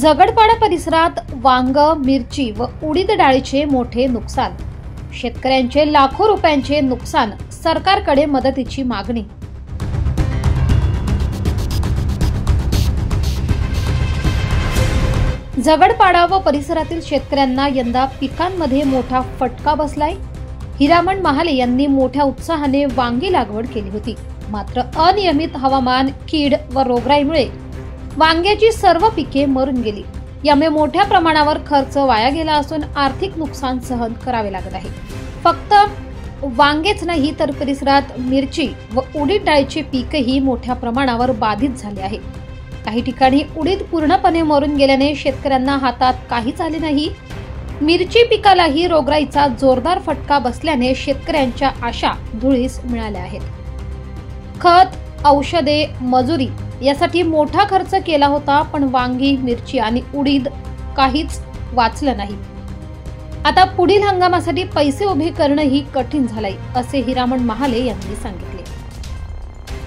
झगडपाडा परिसरात वांग, मिरची व उडीद डाळीचे मोठे नुकसान. शेतकऱ्यांचे लाखो रुपयांचे नुकसान. सरकारकडे मदतीची मागणी. झगडपाडा व परिसरातील शेतकऱ्यांना यंदा पिकांमध्ये मोठा फटका बसलाय. हिरामण महाले यांनी मोठ्या उत्साहाने वांगी लागवड केली होती. मात्र अनियमित हवामान, कीड व रोगराईमुळे वांग्याची सर्व पिके मरून गेली. यामुळे मोठ्या प्रमाणावर खर्च वाया गेला असून आर्थिक नुकसान सहन करावे लागत आहे. फक्त वांगेच नाही तर परिसरात मिरची व उडीद डाळीचे पीकही मोठ्या प्रमाणावर बाधित झाले आहे. काही ठिकाणी उडीद पूर्णपणे मरून गेल्याने शेतकऱ्यांना हातात काहीच आले नाही. मिरची पिकालाही रोगराईचा जोरदार फटका बसल्याने शेतकऱ्यांच्या आशा धुळीस मिळाल्या आहेत. खत, औषधे, मजुरी यासाठी मोठा खर्च केला होता, पण वांगी, मिरची आणि उडीद काहीच वाचलं नाही. आता पुढील हंगामासाठी पैसे उभे करणंही कठीण झालंय, असे हिरामण महाले यांनी सांगितले.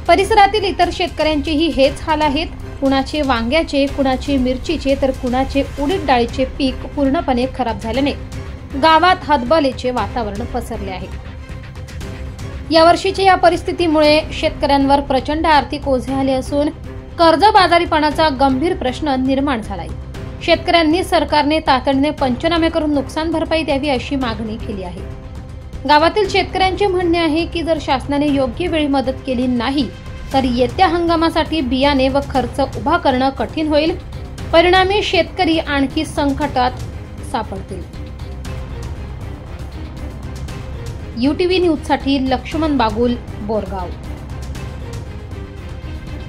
परिसरातील इतर शेतकऱ्यांचेही हेच हाल आहेत. कुणाचे वांग्याचे, कुणाचे मिरचीचे तर कुणाचे उडीद डाळीचे पीक पूर्णपणे खराब झाल्याने गावात हतबलेचे वातावरण पसरले आहे. यावर्षीच्या या परिस्थितीमुळे शेतकऱ्यांवर प्रचंड आर्थिक ओझे आले असून कर्जबाजारीपणाचा गंभीर प्रश्न निर्माण झालाय. शेतकऱ्यांनी सरकारने तातडीने पंचनामे करून नुकसान भरपाई द्यावी अशी मागणी केली आहे. गावातील शेतकऱ्यांचे म्हणणे आहे की जर शासनाने योग्य वेळी मदत केली नाही तर येत्या हंगामासाठी बियाणे व खर्च उभा करणं कठीण होईल. परिणामी शेतकरी आणखी संकटात सापडतील. UTV न्यूजसाठी लक्ष्मण बागुल, बोरगाव.